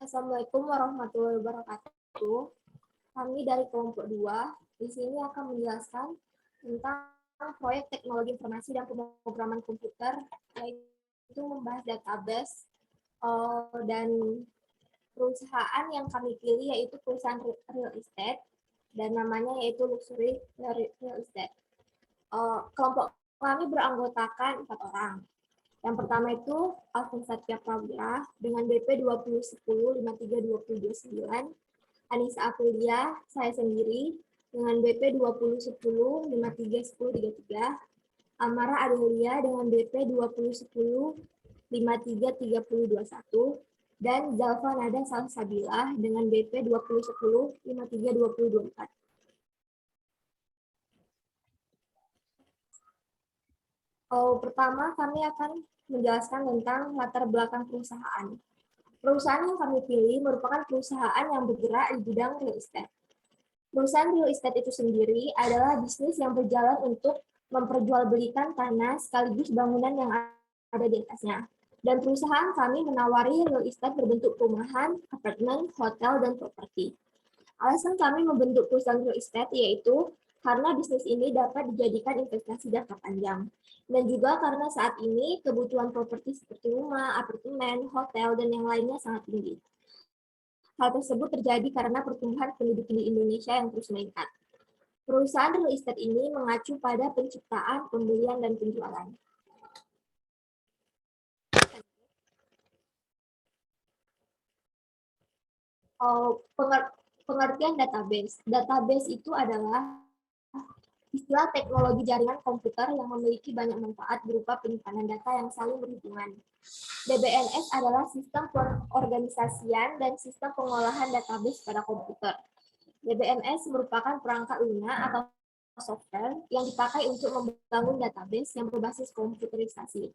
Assalamualaikum warahmatullahi wabarakatuh. Kami dari kelompok 2 di sini akan menjelaskan tentang proyek teknologi informasi dan pemrograman komputer, yaitu membahas database dan perusahaan yang kami pilih yaitu perusahaan real estate dan namanya yaitu Luxury Real Estate. Kelompok kami beranggotakan 4 orang. Yang pertama itu Alvin Satya Prawira dengan BP 2010-53-229, Anissa Aprilia, saya sendiri dengan BP 2010-53-1033, Amara Adelia dengan BP 2010-53-3021, dan Zalfa Nada Salsabila dengan BP 2010-53-2024. Pertama, kami akan menjelaskan tentang latar belakang perusahaan. Perusahaan yang kami pilih merupakan perusahaan yang bergerak di bidang real estate. Perusahaan real estate itu sendiri adalah bisnis yang berjalan untuk memperjualbelikan tanah sekaligus bangunan yang ada di atasnya. Dan perusahaan kami menawari real estate berbentuk perumahan, apartemen, hotel, dan properti. Alasan kami membentuk perusahaan real estate yaitu karena bisnis ini dapat dijadikan investasi jangka panjang. Dan juga karena saat ini kebutuhan properti seperti rumah, apartemen, hotel, dan yang lainnya sangat tinggi. Hal tersebut terjadi karena pertumbuhan penduduk di Indonesia yang terus meningkat. Perusahaan real estate ini mengacu pada penciptaan, pembelian, dan penjualan. Pengertian database. Database itu adalah istilah teknologi jaringan komputer yang memiliki banyak manfaat berupa penyimpanan data yang saling berhubungan. DBMS adalah sistem pengorganisasian dan sistem pengolahan database pada komputer. DBMS merupakan perangkat lunak atau software yang dipakai untuk membangun database yang berbasis komputerisasi.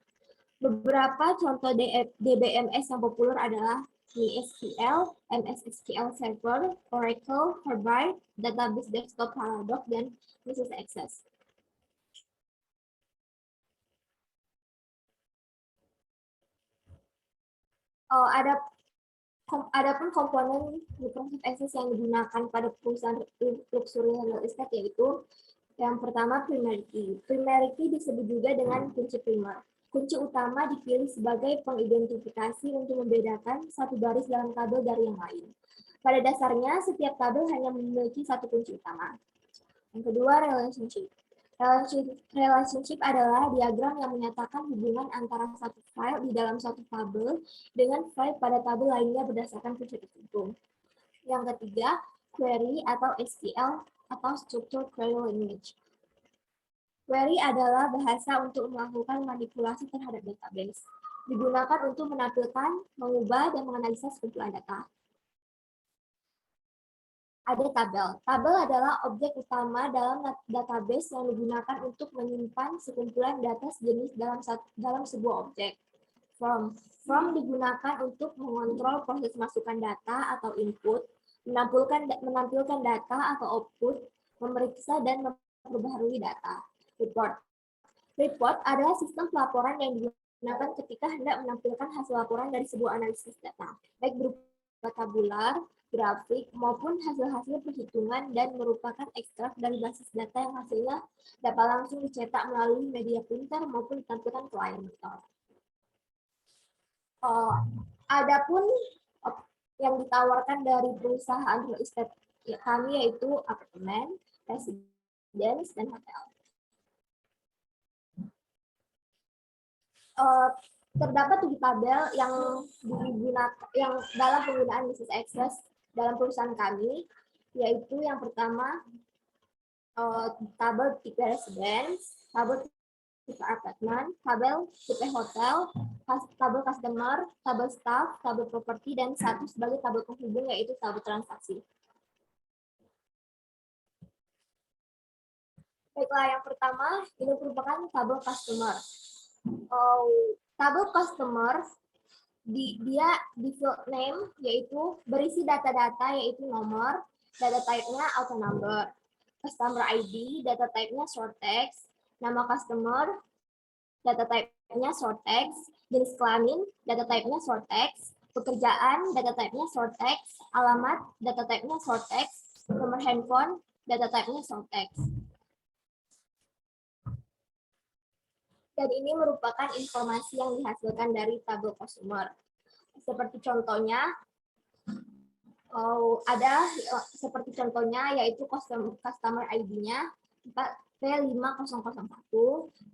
Beberapa contoh DBMS yang populer adalah MySQL, MS SQL Server, Oracle, Herbite, Database Desktop Paradox, dan Mrs. Access. Adapun komponen Microsoft Access yang digunakan pada perusahaan luxury real estate yaitu yang pertama primary key. Primary key disebut juga dengan kunci primer. Kunci utama dipilih sebagai pengidentifikasi untuk membedakan satu baris dalam tabel dari yang lain. Pada dasarnya, setiap tabel hanya memiliki satu kunci utama. Yang kedua, relationship. Relationship adalah diagram yang menyatakan hubungan antara satu file di dalam satu tabel dengan file pada tabel lainnya berdasarkan kunci tertentu. Yang ketiga, query atau SQL atau Structured Query Language. Query adalah bahasa untuk melakukan manipulasi terhadap database. Digunakan untuk menampilkan, mengubah, dan menganalisa sekumpulan data. Ada tabel. Tabel adalah objek utama dalam database yang digunakan untuk menyimpan sekumpulan data sejenis dalam sebuah objek. From digunakan untuk mengontrol proses masukan data atau input, menampilkan data atau output, memeriksa dan memperbaharui data. Report adalah sistem pelaporan yang digunakan ketika hendak menampilkan hasil laporan dari sebuah analisis data, baik berupa tabular, grafik, maupun hasil-hasil perhitungan dan merupakan ekstrak dari basis data yang hasilnya dapat langsung dicetak melalui media printer maupun ditampilkan ke layar monitor. Adapun yang ditawarkan dari perusahaan real estate kami yaitu apartemen, residence, dan hotel. Terdapat 7 tabel yang dalam penggunaan Mrs. Access dalam perusahaan kami, yaitu yang pertama tabel tipe residence, tabel tipe apartemen, tabel tipe hotel, tabel customer, tabel staff, tabel properti, dan satu sebagai tabel penghubung yaitu tabel transaksi. Baiklah, yang pertama ini merupakan tabel customer. Tabel customer dia default name yaitu berisi data-data yaitu nomor, data type-nya auto number, customer ID, data type-nya short text, nama customer, data type-nya short text, jenis kelamin, data type-nya short text, Pekerjaan, data type-nya short text. Alamat, data type-nya short text. Nomor handphone, data type-nya short text. Dan ini merupakan informasi yang dihasilkan dari tabel customer. Seperti contohnya, seperti contohnya yaitu customer ID-nya P5001,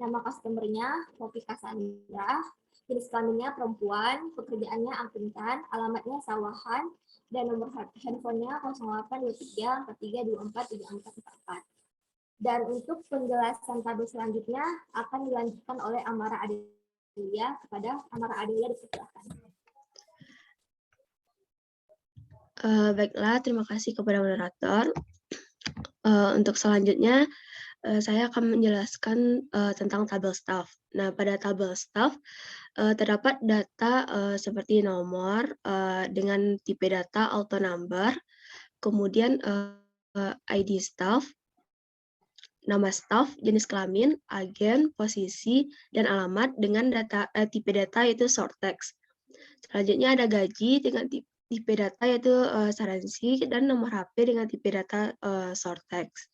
nama customer-nya Poppy Cassandra, jenis kelaminnya perempuan, pekerjaannya akuntan, alamatnya sawahan, dan nomor handphonenya 0823 43 24 3444. Dan untuk penjelasan tabel selanjutnya akan dilanjutkan oleh Amara Adelia. Kepada Amara Adelia dipersilakan. Baiklah, terima kasih kepada moderator. Untuk selanjutnya, saya akan menjelaskan tentang tabel staff. Nah, pada tabel staff terdapat data seperti nomor dengan tipe data auto number, kemudian ID staff, nama staff, jenis kelamin, agen, posisi, dan alamat dengan data tipe data yaitu short text. Selanjutnya ada gaji dengan tipe data yaitu saransi dan nomor HP dengan tipe data short text.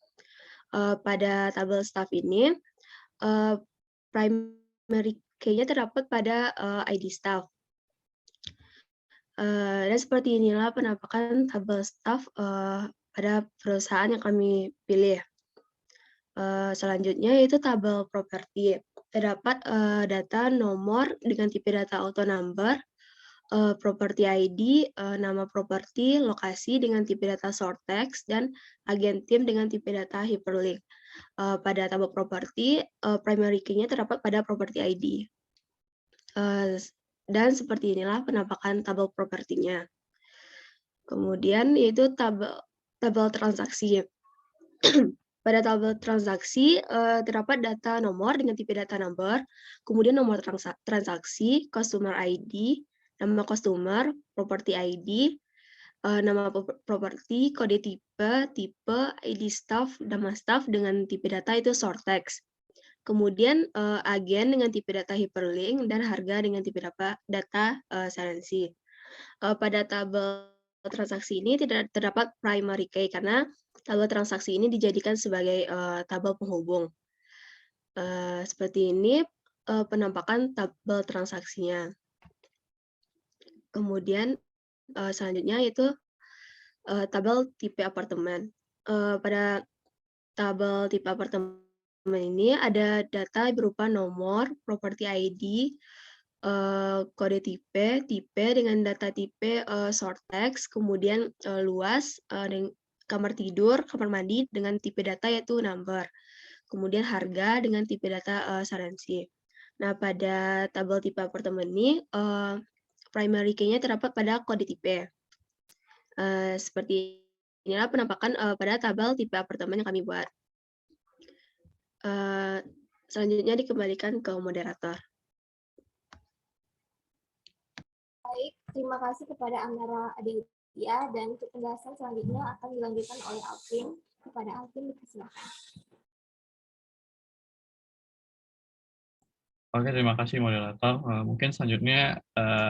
Pada tabel staff ini, primary key-nya terdapat pada ID staff. Dan seperti inilah penampakan tabel staff pada perusahaan yang kami pilih. Selanjutnya yaitu tabel properti. Terdapat data nomor dengan tipe data auto number, property ID, nama properti, lokasi dengan tipe data short text, dan agen tim dengan tipe data hyperlink. Pada tabel properti, primary key-nya terdapat pada property ID. Dan seperti inilah penampakan tabel propertinya. Kemudian yaitu tabel transaksi. Pada tabel transaksi terdapat data nomor dengan tipe data number, kemudian nomor transaksi, customer ID, nama customer, property ID, nama properti, kode tipe, ID staff, nama staff dengan tipe data itu short text. Kemudian agen dengan tipe data hyperlink dan harga dengan tipe data saransi. Pada tabel transaksi ini tidak terdapat primary key karena tabel transaksi ini dijadikan sebagai tabel penghubung. Seperti ini penampakan tabel transaksinya. Kemudian selanjutnya yaitu tabel tipe apartemen. Pada tabel tipe apartemen ini ada data berupa nomor, property ID, kode tipe dengan data tipe short text, kemudian luas, kamar tidur, kamar mandi dengan tipe data yaitu number, kemudian harga dengan tipe data saransi. Nah, pada tabel tipe apartemen ini, primary key-nya terdapat pada kode tipe. Seperti inilah penampakan pada tabel tipe apartemen yang kami buat. Selanjutnya dikembalikan ke moderator. Baik, terima kasih kepada Amara Adelia, dan untuk penjelasan selanjutnya akan dilanjutkan oleh Alvin. Kepada Alvin dipersilakan. Oke, terima kasih moderator. Mungkin selanjutnya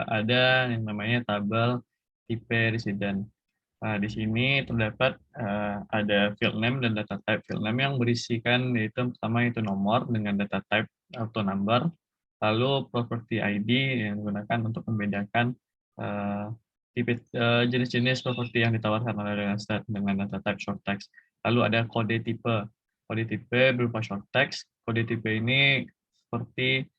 ada yang namanya tabel tipe resident. Di sini terdapat ada field name dan data type. Field name yang berisikan yaitu pertama itu nomor dengan data type auto number, lalu property ID yang digunakan untuk membedakan jenis-jenis properti yang ditawarkan oleh dengan data type short text. Lalu ada kode tipe. Kode tipe berupa short text. Kode tipe ini seperti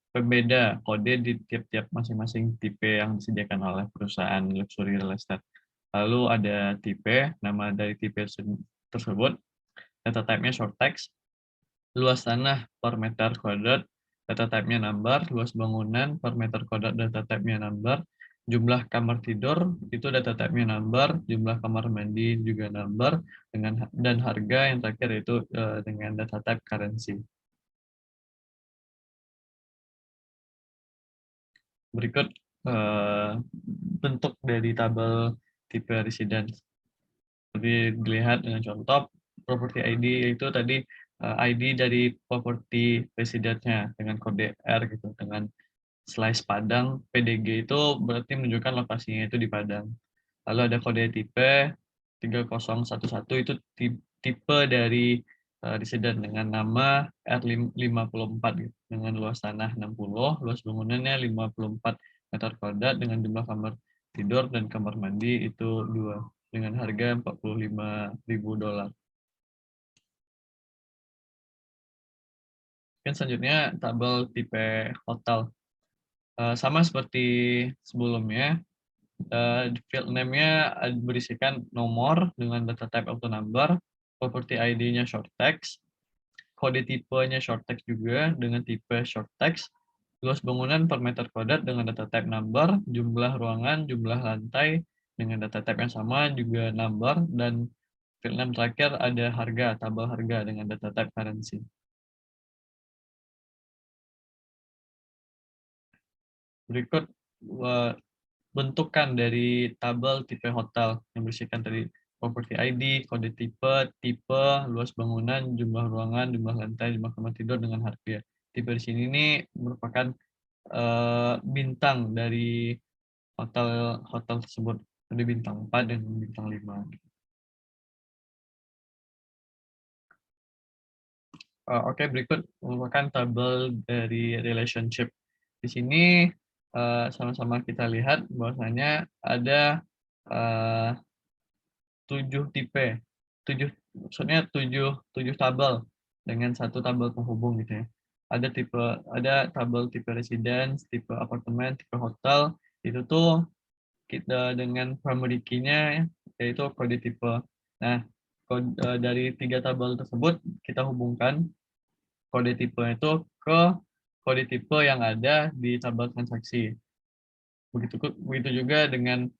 pembeda kode di tiap-tiap masing-masing tipe yang disediakan oleh perusahaan luxury real estate. Lalu ada tipe, nama dari tipe tersebut, data type-nya short text, luas tanah per meter kuadrat, data type-nya number, luas bangunan per meter kuadrat, data type-nya number, jumlah kamar tidur, itu data type-nya number, jumlah kamar mandi juga number, dan harga yang terakhir itu dengan data type currency. Berikut bentuk dari tabel tipe residence. Jadi dilihat dengan contoh property ID itu tadi ID dari property residence-nya dengan kode R gitu, dengan slice Padang. PDG itu berarti menunjukkan lokasinya itu di Padang. Lalu ada kode tipe 3011 itu tipe dari resident dengan nama R54 gitu, dengan luas tanah 60, luas bangunannya 54 meter kuadrat dengan jumlah kamar tidur dan kamar mandi itu 2 dengan harga $45.000. Mungkin selanjutnya tabel tipe hotel. Sama seperti sebelumnya, field name-nya berisikan nomor dengan data type auto number, property ID-nya short text, kode tipenya short text juga dengan tipe short text, luas bangunan per meter kuadrat dengan data type number, jumlah ruangan, jumlah lantai dengan data type yang sama juga number, dan field name terakhir ada harga, tabel harga dengan data type currency. Berikut bentukan dari tabel tipe hotel yang berisikan tadi property ID, kode tipe, luas bangunan, jumlah ruangan, jumlah lantai, jumlah kamar tidur dengan harga. Tipe di sini ini merupakan bintang dari hotel tersebut. Ada bintang 4 dan bintang 5. Oke, berikut merupakan tabel dari relationship. Di sini sama-sama kita lihat bahwasanya ada 7 tipe, maksudnya 7 tabel dengan satu tabel penghubung gitu ya. Ada tabel tipe residence, tipe apartemen, tipe hotel. Itu tuh kita dengan primary key-nya yaitu kode tipe. Nah, dari 3 tabel tersebut kita hubungkan kode tipe itu ke kode tipe yang ada di tabel transaksi. Begitu juga dengan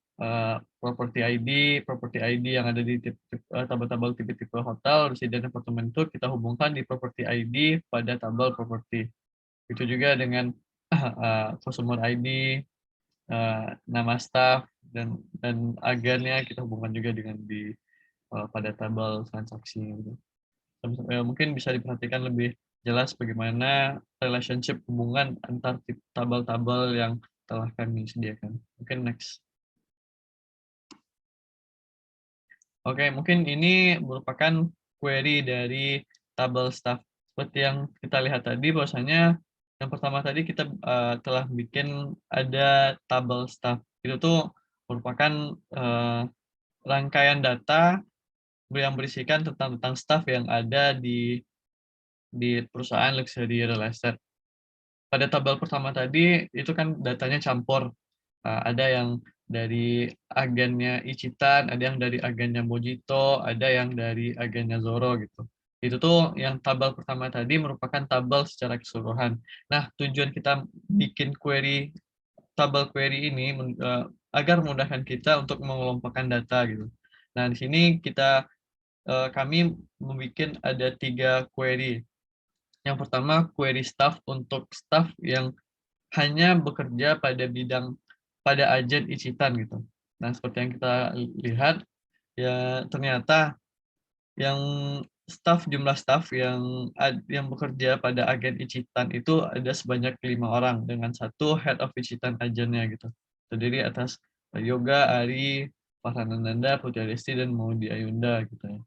property ID yang ada di tabel-tabel tipe-tipe hotel, resident apartemen itu kita hubungkan di property ID pada tabel property. Itu juga dengan customer ID, nama staff dan agennya kita hubungkan juga dengan pada tabel transaksi. Gitu. Mungkin bisa diperhatikan lebih jelas bagaimana relationship hubungan antar tabel-tabel yang telah kami sediakan. Mungkin next. Oke, mungkin ini merupakan query dari tabel staff. Seperti yang kita lihat tadi, bahwasanya yang pertama tadi kita telah bikin ada tabel staff. Itu tuh merupakan rangkaian data yang berisikan tentang staff yang ada di perusahaan luxury real estate. Pada tabel pertama tadi itu kan datanya campur. Ada yang dari agennya Ichitan, ada yang dari agennya Mojito, ada yang dari agennya Zoro gitu. Itu tuh yang tabel pertama tadi merupakan tabel secara keseluruhan. Nah, tujuan kita bikin tabel query ini agar memudahkan kita untuk mengelompokkan data gitu. Nah, di sini kami membuat ada 3 query. Yang pertama, query staff untuk staff yang hanya bekerja pada agen Ichitan gitu. Nah, seperti yang kita lihat, ya ternyata yang jumlah staff yang bekerja pada agen Ichitan itu ada sebanyak 5 orang dengan satu head of Ichitan agennya gitu. Terdiri atas Yoga, Ari, Farhananda, Putri Aristi, dan Maudi Ayunda gitu ya.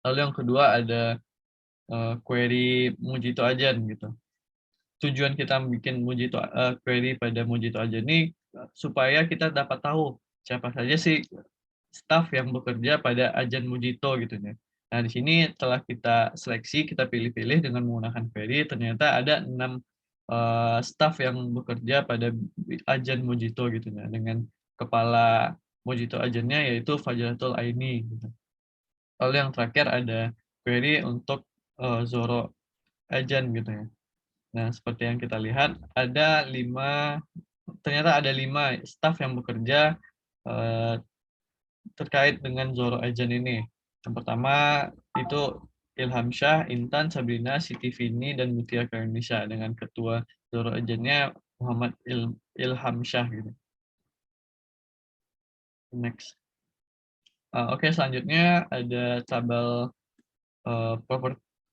Lalu yang kedua ada query Mujito Agen gitu. Tujuan kita bikin query pada Mujito Agen ini supaya kita dapat tahu siapa saja sih staff yang bekerja pada agen Mujito gitu ya. Nah, di sini telah kita seleksi, kita pilih-pilih dengan menggunakan query, ternyata ada 6 staff yang bekerja pada agen Mujito gitu ya, dengan kepala Mujito agennya yaitu Fajratul Aini gitu. Lalu yang terakhir ada query untuk Zoro agent gitu ya. Nah, seperti yang kita lihat ternyata ada 5 staff yang bekerja terkait dengan Zoro agent ini. Yang pertama itu Ilham Syah, Intan, Sabrina, Siti Vini, dan Mutia Indonesia dengan ketua Zoro agentnya Muhammad Ilham Syah gitu. Next. Oke, selanjutnya ada tabel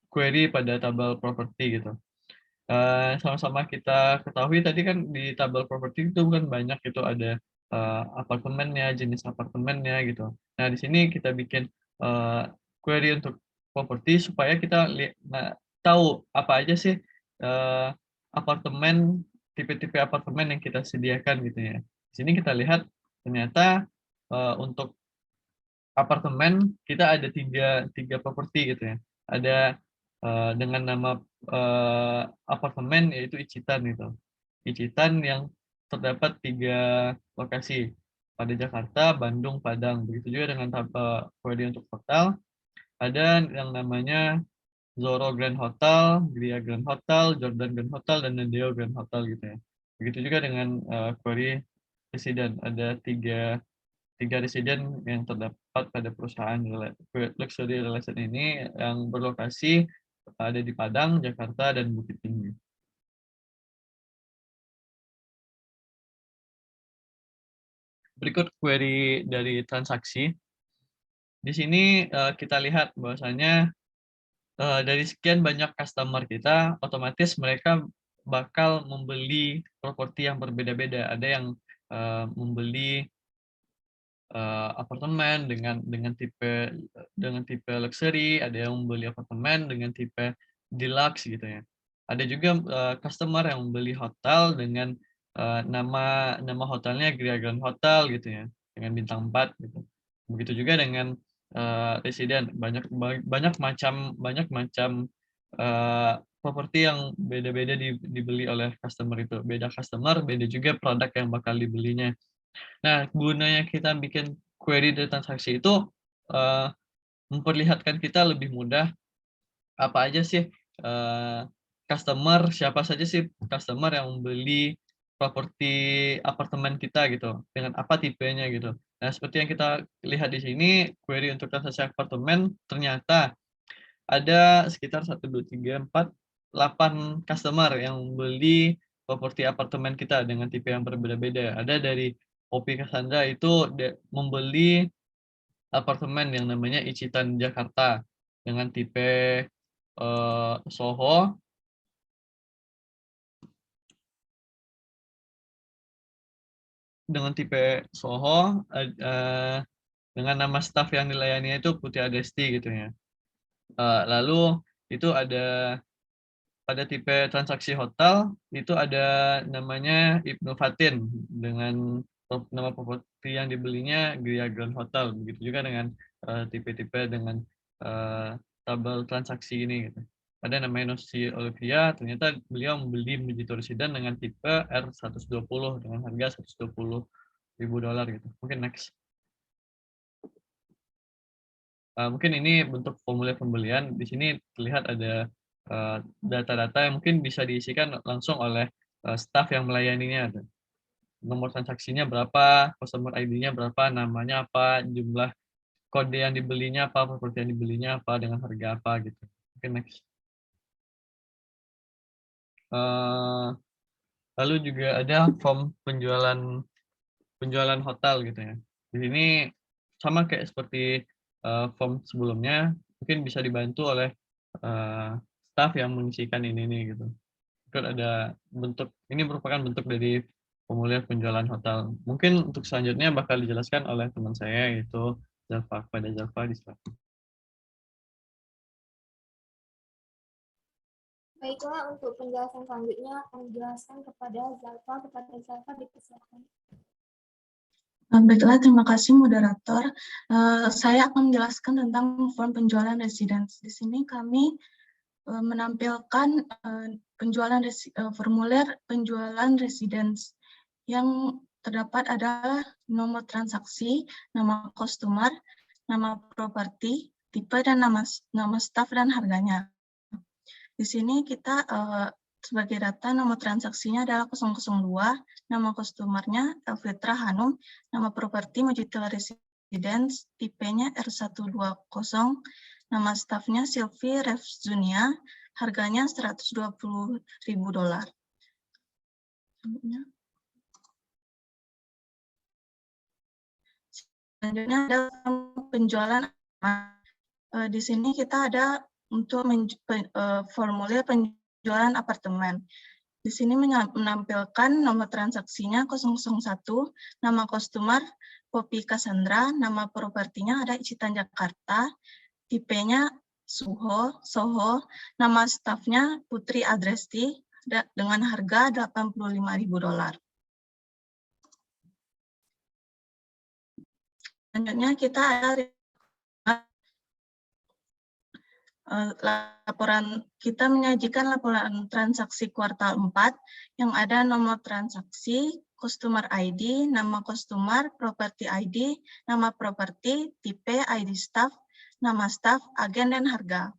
query pada tabel property gitu. sama-sama kita ketahui tadi kan di tabel properti itu kan banyak itu ada apartemennya, jenis apartemennya gitu. Nah, di sini kita bikin query untuk properti supaya kita tahu apa aja sih apartemen, tipe-tipe apartemen yang kita sediakan gitu ya. Di sini kita lihat ternyata untuk apartemen kita ada tiga properti gitu ya. Ada dengan nama apartemen yaitu Icitan gitu. Icitan yang terdapat 3 lokasi pada Jakarta, Bandung, Padang. Begitu juga dengan query untuk hotel ada yang namanya Zoro Grand Hotel, Gria Grand Hotel, Jordan Grand Hotel, dan Nadeo Grand Hotel gitu ya. Begitu juga dengan query resident ada tiga residen yang terdapat pada perusahaan luxury real estate ini yang berlokasi ada di Padang, Jakarta, dan Bukit Tinggi. Berikut query dari transaksi. Di sini kita lihat bahwasanya dari sekian banyak customer kita, otomatis mereka bakal membeli properti yang berbeda-beda. Ada yang membeli apartemen dengan tipe luxury, ada yang membeli apartemen dengan tipe deluxe gitu ya. Ada juga customer yang membeli hotel dengan nama hotelnya Gria Grand Hotel gitu ya, dengan bintang 4 gitu. Begitu juga dengan resident, banyak macam properti yang beda-beda dibeli oleh customer itu. Beda customer, beda juga produk yang bakal dibelinya. Nah, gunanya kita bikin query dari transaksi itu memperlihatkan kita lebih mudah apa aja sih siapa saja sih customer yang membeli properti apartemen kita gitu, dengan apa tipenya gitu. Nah, seperti yang kita lihat di sini, query untuk transaksi apartemen ternyata ada sekitar 1, 2, 3, 4, 8 customer yang membeli properti apartemen kita dengan tipe yang berbeda-beda. Ada dari Opi Cassandra itu membeli apartemen yang namanya Icitan Jakarta dengan tipe Soho. Dengan tipe Soho, dengan nama staff yang dilayaninya itu Putih Adesti gitu ya. Lalu itu ada pada tipe transaksi hotel itu ada namanya Ibnu Fatin dengan nama properti yang dibelinya Gria Grand Hotel. Begitu juga dengan tipe-tipe dengan tabel transaksi ini gitu. Ada namanya Nosi Olivia, ternyata beliau membeli Mojito Resident dengan tipe R120 dengan harga $120.000 gitu. Mungkin next. Mungkin ini bentuk formulir pembelian. Di sini terlihat ada data-data yang mungkin bisa diisikan langsung oleh staf yang melayaninya. Nomor transaksinya berapa, customer ID-nya berapa, namanya apa, jumlah kode yang dibelinya apa, properti yang dibelinya apa, dengan harga apa gitu. Oke, next. Lalu juga ada form penjualan hotel gitu ya. Di sini sama kayak seperti form sebelumnya, mungkin bisa dibantu oleh staff yang mengisikan ini nih gitu. Terus ada ini merupakan bentuk dari formulir penjualan hotel. Mungkin untuk selanjutnya bakal dijelaskan oleh teman saya yaitu Zalfa. Pada Zalfa disilakan. Baiklah, untuk penjelasan selanjutnya akan dijelaskan kepada Zalfa. Dipersilakan. Baiklah, terima kasih moderator. Saya akan menjelaskan tentang form penjualan residence. Di sini kami menampilkan formulir penjualan residence yang terdapat adalah nomor transaksi, nama customer, nama properti, tipe dan nama staff dan harganya. Di sini kita sebagai data nomor transaksinya adalah 002, nama customer-nya Elvitra Hanum, nama properti Mojito Residence, tipenya R120, nama staff-nya Sylvie Refzunia, harganya $120.000. Selanjutnya ada penjualan. Di sini kita ada untuk formulir penjualan penjualan apartemen. Di sini menampilkan nomor transaksinya 001, nama customer Poppy Cassandra, nama propertinya ada Icitan Jakarta, tipenya Soho, nama stafnya Putri Adresti dengan harga $85.000. Selanjutnya kita ada kita menyajikan laporan transaksi kuartal 4 yang ada nomor transaksi, customer ID, nama customer, property ID, nama properti, tipe, ID staff, nama staff, agen, dan harga.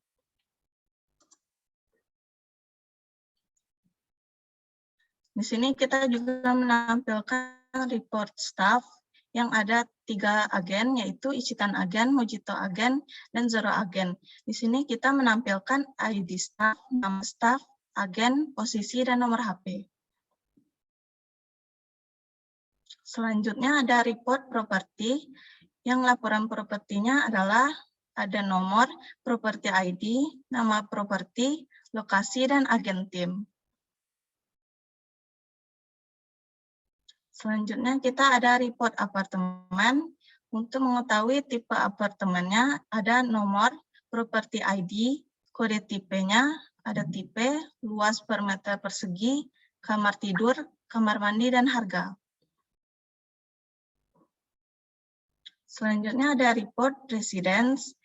Di sini kita juga menampilkan report staff yang ada 3 agen, yaitu Icitan Agen, Mojito Agen, dan Zoro Agen. Di sini kita menampilkan ID staff, nama staff, agen, posisi, dan nomor HP. Selanjutnya ada report properti, yang laporan propertinya adalah ada nomor, properti ID, nama properti, lokasi, dan agen tim. Selanjutnya kita ada report apartemen. Untuk mengetahui tipe apartemennya ada nomor, property ID, kode tipenya, ada tipe, luas per meter persegi, kamar tidur, kamar mandi, dan harga. Selanjutnya ada report residence.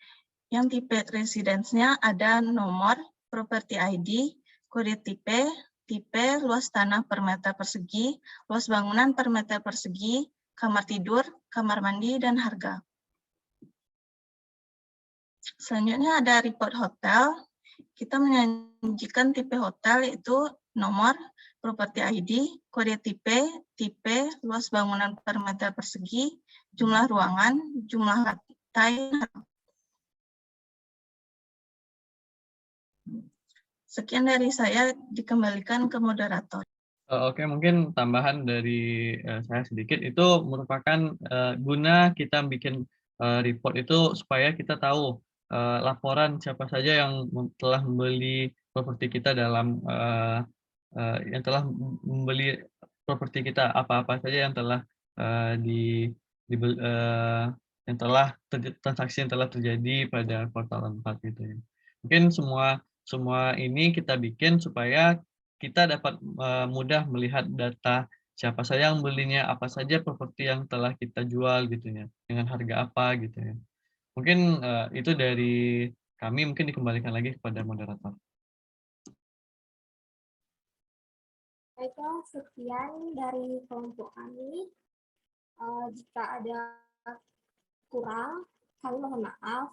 Yang tipe residence-nya ada nomor, property ID, kode tipe, luas tanah per meter persegi, luas bangunan per meter persegi, kamar tidur, kamar mandi, dan harga. Selanjutnya ada report hotel. Kita menyajikan tipe hotel yaitu nomor, property ID, kode tipe, luas bangunan per meter persegi, jumlah ruangan, jumlah lantai. Sekian dari saya, dikembalikan ke moderator. Oke, mungkin tambahan dari saya sedikit, itu merupakan guna kita bikin report itu supaya kita tahu laporan siapa saja yang telah membeli properti kita dalam yang telah membeli properti kita, apa-apa saja yang telah yang telah transaksi yang telah terjadi pada kuartal 4 gitu ya. Mungkin semua ini kita bikin supaya kita dapat mudah melihat data siapa saja yang belinya, apa saja properti yang telah kita jual gitu ya, dengan harga apa gitu ya. Mungkin itu dari kami, mungkin dikembalikan lagi kepada moderator. Baiklah, sekian dari kelompok kami. Jika ada kurang, kami mohon maaf.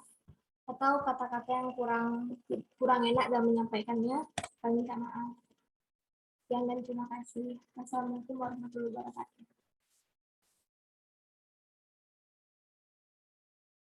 Atau kata-kata yang kurang enak dalam menyampaikannya, kami minta maaf. Sekian dan terima kasih. Wassalamualaikum warahmatullahi wabarakatuh.